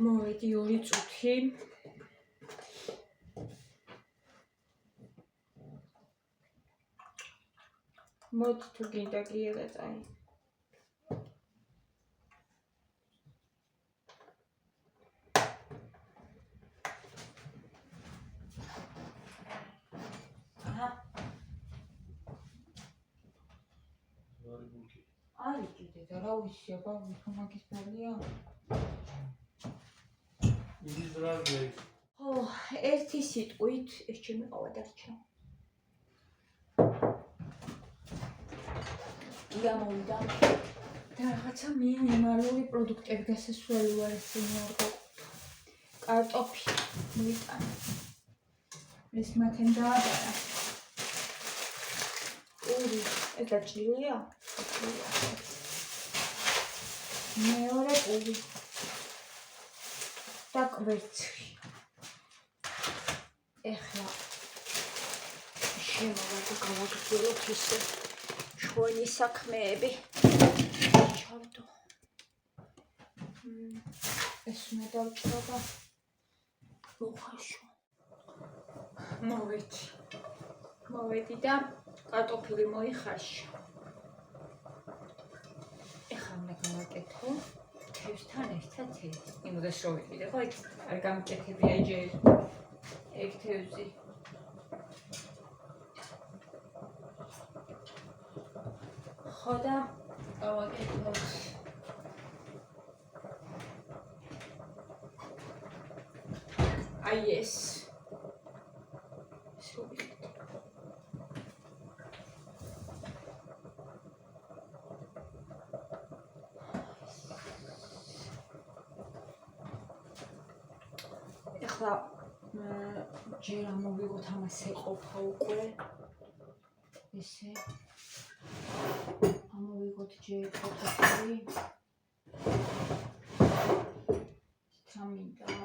მოვედი 2 წუთი. მოდი თუ გინდა გიერად აი. Ai, ce te rau și apa, cum a chispăria. Izrael. Oh, ერთი სიტყვით ეს ჩემი ყავა დარჩა. გამოვიდა და რაღაცა მინიმალური პროდუქტები გასასვლელი ვარ ესენი არ გაყოფა. კარტოფი მოვიტანა. ეს მათემ დააბარა. ეს დაჭრილია? მეორე პური და კვერცხი. ეხლა შემოვადი გავაგრძელოთ ისე ჩვენი საქმეები. ჩავდო. ეს უნდა დავჭრობა. მოხაშო. მოვედი და კარტოფილი მოიხარშა. ეხლა უნდა გავაკეთო თევზთან ერთად ეს. იმოდას რო ვიყიდე, ხო? არ გამკეთებია ჯერ ეგ თევზი. ხო და გავაკეთოთ აი ეს. ეხლა ჯერ ამოვიღოთ ამას ეყოფა უკვე ესე ამოვიღოთ ჯერ კარტოფილი თამინდა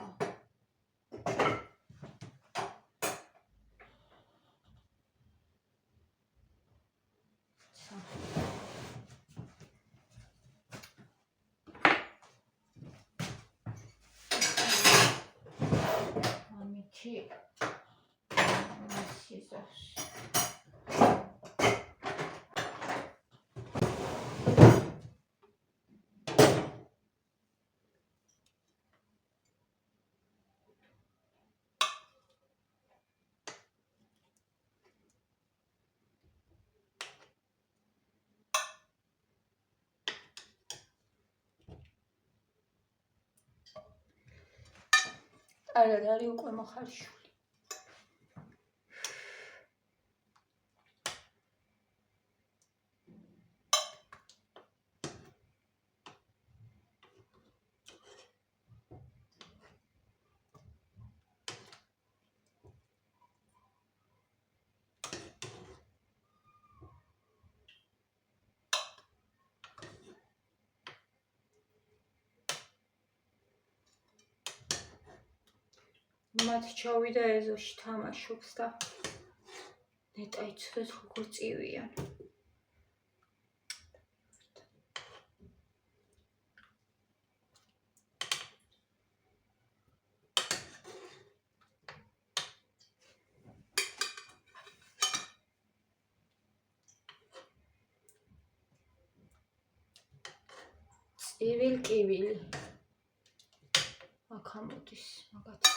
არა არის უკვე მოხარშული. მათ ჩავიდა ეზოში თამაშობს და ნეტა იცოდეთ როგორ წივიან. წივილ-კივილი. აქ ამოდის მაგათ.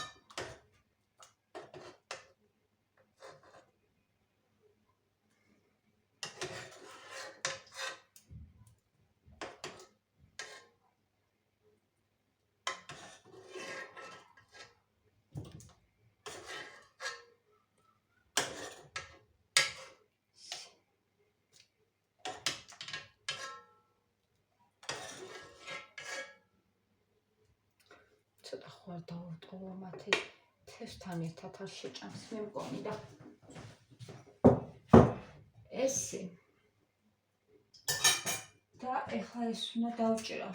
ცოტა ხوار დავუტყოვო მათი თევზთან ერთად არ შეჭამს მე მგონი და ესე და ეხლა ეს უნდა დავჭირო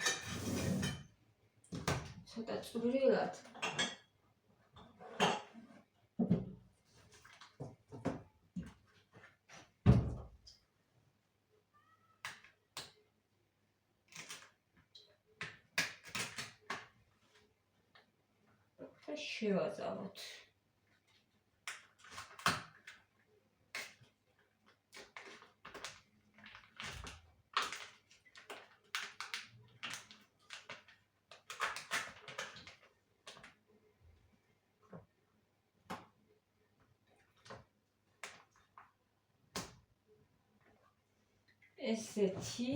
ცოტა წვრილად. და შევაძალოთ. ესეთი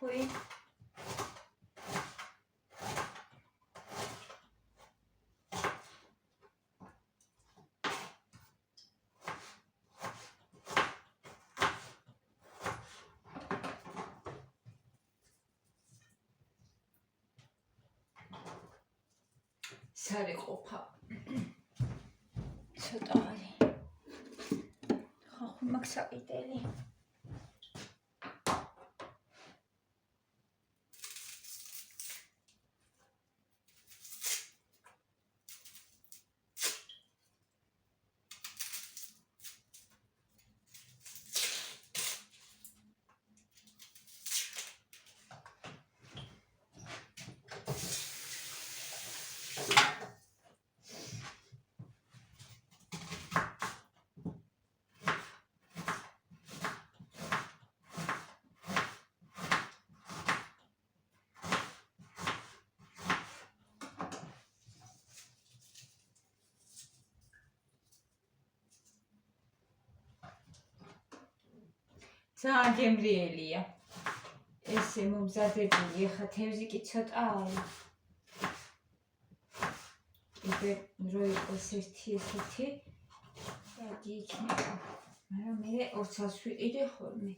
ახوي სარეყოფა ცოტა არის ხახუნ მაქვს საკიდელი ძალიან გემრიელია. ესე მომზადებული, ხა თევზი კი ცოტა არის. იგივე რო იყოს ერთი ესეთი, რაგი იქნება. მაგრამ მე 200-ს ვიყიდე ხოლმე.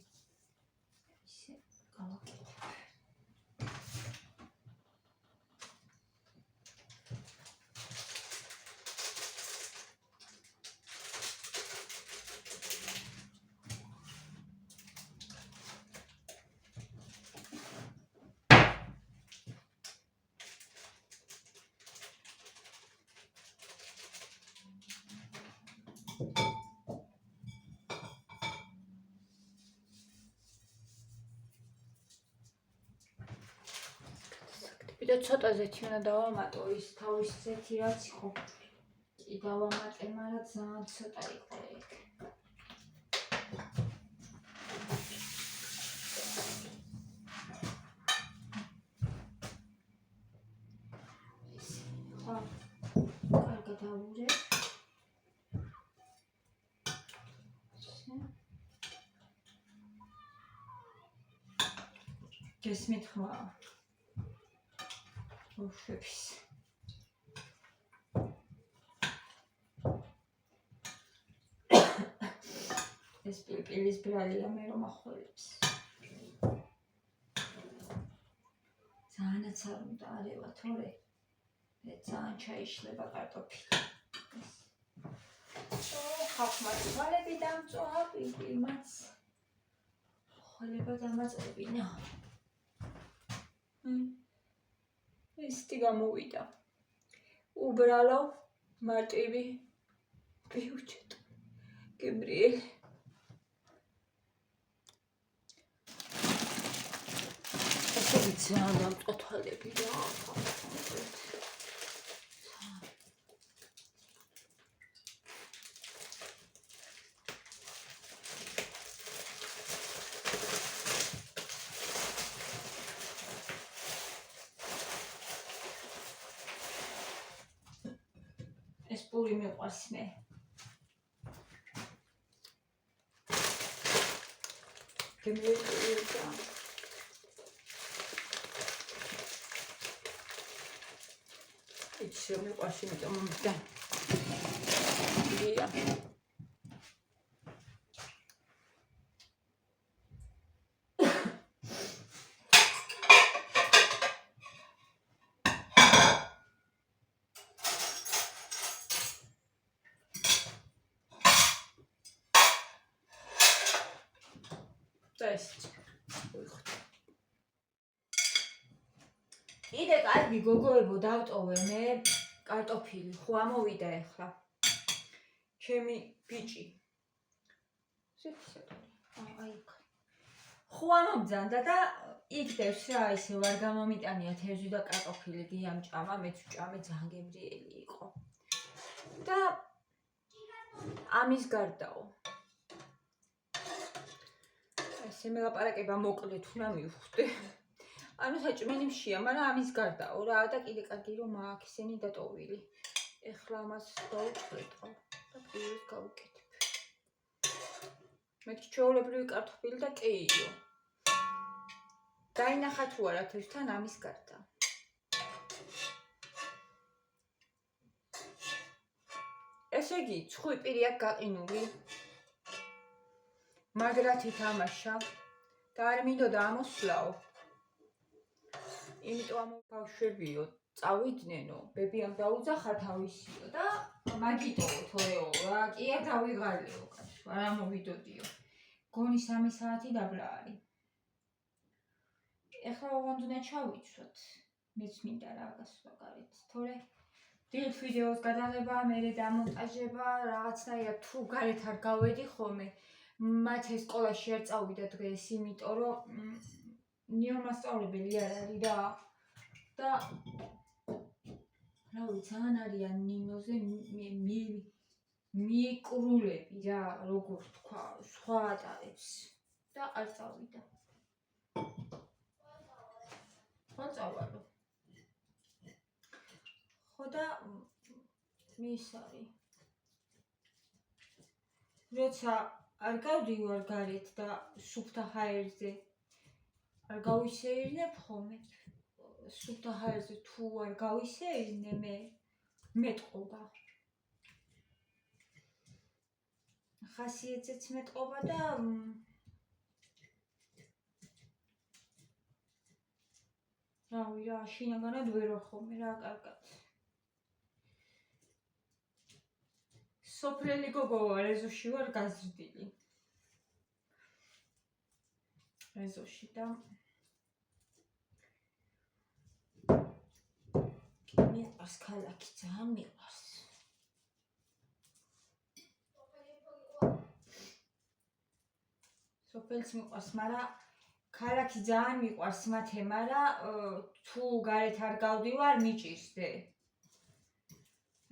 ისე გავაკეთებ. და ცოტა ზეთი უნდა დავამატო ის თავის ზეთი რაც იყო კი დავამატე, მაგრამ ძალიან ცოტა იყო ეგ. ხო, კარგად ავურე. გესმით ხმა? ბავშვების ეს პილპილის ბრალია მე რომ ახველებს ძალიანაც არ უნდა არევა თორე ძალიან ჩაიშლება კარტოფილი ხახმად ხალები დამწოა პილპილმაც ხალება დამაწებინა ისეთი გამოვიდა. უბრალო, მარტივი, ბიუჯეტ, გემრიელი. ასე ძალიან დამწოთვალები რა. ეს პური მიყვარს მე. გემრიელია. Იცი რომ მიყვარს, იმიტომ მომდა. ია. კიდე კარგი გოგოებო დავტოვე მე კარტოფილი, ხო ამოვიდა ახლა. ჩემი ბიჭი. აი. ხო ამობძანდა და იქდევს რა ისე ვარ გამომიტანია თევზი და კარტოფილი გიამჭამა, მეც ვჭამე ძალიან გემრიელი იყო. და ამის გარდაო. ესე მელაპარაკება მოკლედ უნდა მივხვდე. ანუ საჭმელიმშია, მაგრამ ამის გარდაო რა და კიდე კარგი რომ აქ ისინი დატოვილი. ეხლა ამას დავუწყლეტო და პირველს გავუკეთებ. მეთქი ჩვეულებრივი კარტოფილი და კეიო. დაინახა თუ არა თევზთან ამის გარდა. ესე იგი, ცხვი პირი აქ გაყინული. მაგრად ითამაშა და არ მინდოდა ამოსვლაო. იმიტომ ამ ბავშვებიო წავიდნენ,ო ბებიამ დაუძახა თავისიო და მაგიტოო თორეო რა კი არ დავიღალეო კაცო არ ამოვიდოდიო. გონი 3 საათი დაბლა არის. ეხლა ოღონდ უნდა ჩავიცვათ. მეც მინდა რა გასვლა გარეთ. თორე დილით ვიდეოს გადაღება, მერე დამონტაჟება, რაღაცნაირად თუ გარეთ არ გავედი ხოლმე. მათ ეს სკოლაში არ წავიდა დღეს, იმიტომ რომ ნიო მასწავლებელი არ არის რა. და რავი, ძალიან არიან ნინოზე მიკრულები რა, როგორ თქვა, სხვა ატარებს და არ წავიდა. ხო წავალო. ხო და მის არის. როცა არ გავდივარ გარეთ და სუფთა ჰაერზე არ გავისეირნებ ხოლმე. სუფთა ჰაერზე თუ არ გავისეირნე მე მეტყობა. ხასიათზეც მეტყობა და რავი რა, შინაგანად ვერ ვარ ხოლმე რა კარგად. სოფლელი გოგო ვარ, ეზოში ვარ გაზრდილი. ეზოში და მიყვარს ქალაქი, ძალიან მიყვარს. სოფელს მიყვარს, მაგრამ ქალაქი ძალიან მიყვარს მათე, მაგრამ თუ გარეთ არ გავდივარ, მიჭირსდე.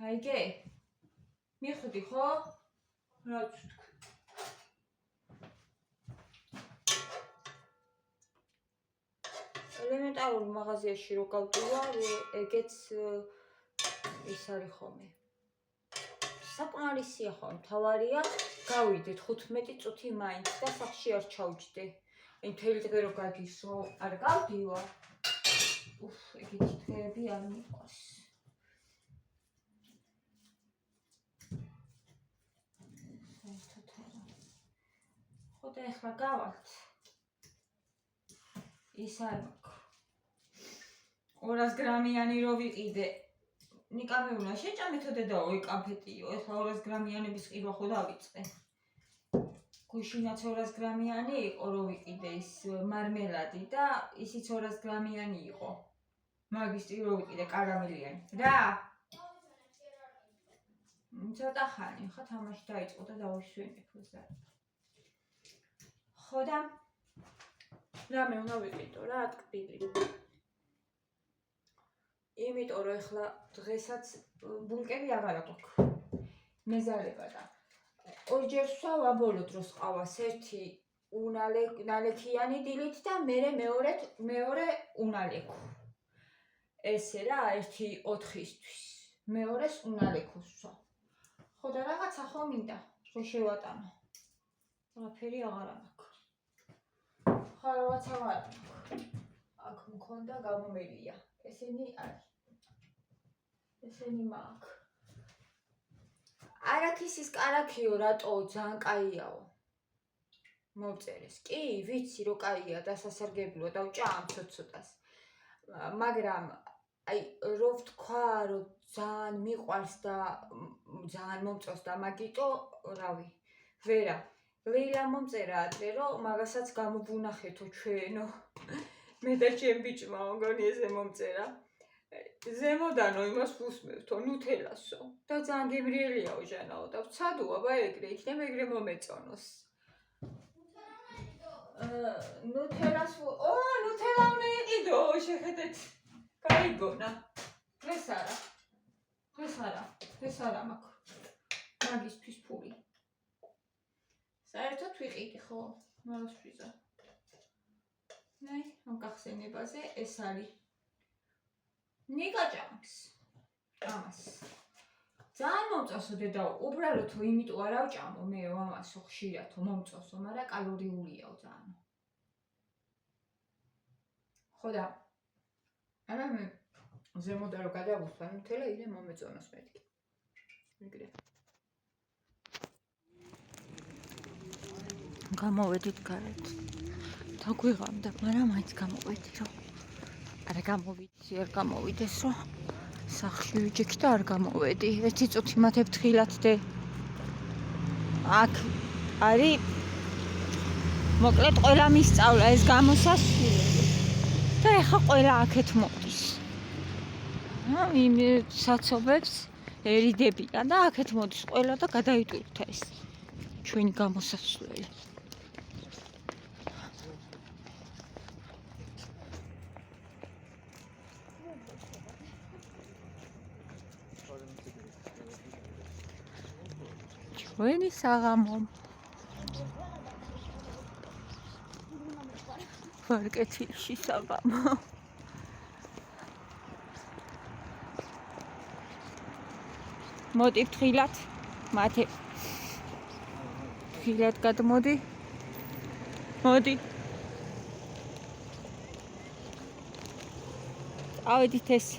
აიგე? მიხვდი ხო? რაც ვთქვი. ელემენტარული მაღაზიაში რო გავდივარ, ეგეც ის არის ხოლმე. საკმარისია ხოლმე, მთავარია გავიდეთ 15 წუთი მაინც და სახში არ ჩავჯდე. აი მთელი დღე რო გაგისო, არ გავდივარ. ეგეთი დღეები არ მიყვარს. ხო და ეხლა გავალთ. ის არ მაქვს. 200 გრამიანი რო ვიყიდე. ნიკა მეუნა შეჭამეთო დედაო ეკამფეტიო. ეხლა 200 გრამიანების ყიდვა ხო დავიწყე. გუშინაც 200 გრამიანი იყო რო ვიყიდე ის მარმელადი და ისიც 200 გრამიანი იყო. მაგისტრი რო ვიყიდე კარამელიანი. რა? ცოტა ხანი ხო თამაში დაიწყო და დავისვენებ უზარ. ხო და რამე უნდა ვიყიდო რა ტკბილი. იმიტომ რომ ეხლა დღესაც ბუნკერი აღარა გვაქვს. მეზარება და ორჯერ ვსვავ აბოლო დროს ყავას ერთი უნალექიანი დილით და მეორე უნალექო. ესე რა ერთი 4-ისთვის. მეორეს უნალექოს ვსვავ. ხო და რაღაცა ხო მინდა რომ შევატანო. ყველაფერი აღარა მაქვს. სხვა რაღაცა ვარ. აქ მქონდა გამომელია. ესენი არის. ესენი მაქვს. არაქისის კარაქიო რატო ძალიან კაიაო. მოვწერეს. კი, ვიცი რომ კაია დასასარგებლოა და ვჭა ამ ცოტ-ცოტას. მაგრამ აი რო ვთქვა რომ ძალიან მიყვარს და ძალიან მომწონს და მაგიტო რავი ვერა ლეილა მომწერა ადრე რომ მაგასაც გამოვუნახეთო ჩვენო მე და ჩემ ბიჭმა მგონი ესე მომწერა ზემოდანო იმას ვუსმევთო ნუთელასო და ძალიან გემრიელიაო ჟანაო და ვცადო აბა ეგრე იქნება ეგრე მომეწონოს ნუთელას ნუთელა უნდა იყიდო შეხედეთ გაიგონა ეს არა მაქვს მაგისთვის ფული საერთოდ ვიყიდი ხო მარასვიზა ნაი ამ გახსენებაზე ეს არის ნიკაჭამს ამას ძალიან მომწონსო დედაო უბრალოდ იმიტომ არ ავჭამო მე ამასო ხშირათო მომწონსო მაგრამ კალორიულიაო ძალიან ხო და არა მე ზემოდან რო გადავუსვან მთელი იდე მომეწონოს მეთქი მიგრე გამოვედით გარეთ დაგვიღამდა მაგრამ მაინც გამოვედი რომ არ გამოვიდეს რომ სახში ვიჯექი და არ გამოვედი ერთი წუთი მათებ თხილად დე აქ არის მოკლედ ყველა მისწავლა ეს გამოსასვლელი და ეხა ყველა აქეთ მოდის იმ საცობებს ერიდებიან და აქეთ მოდის ყველა და გადაიტვირთა ეს ჩვენი გამოსასვლელი ჩვენი საღამო ვარკეთილში საღამო მოდი ვთხილად მათე ვთხილად გადმოდი მოდი ავედით ეს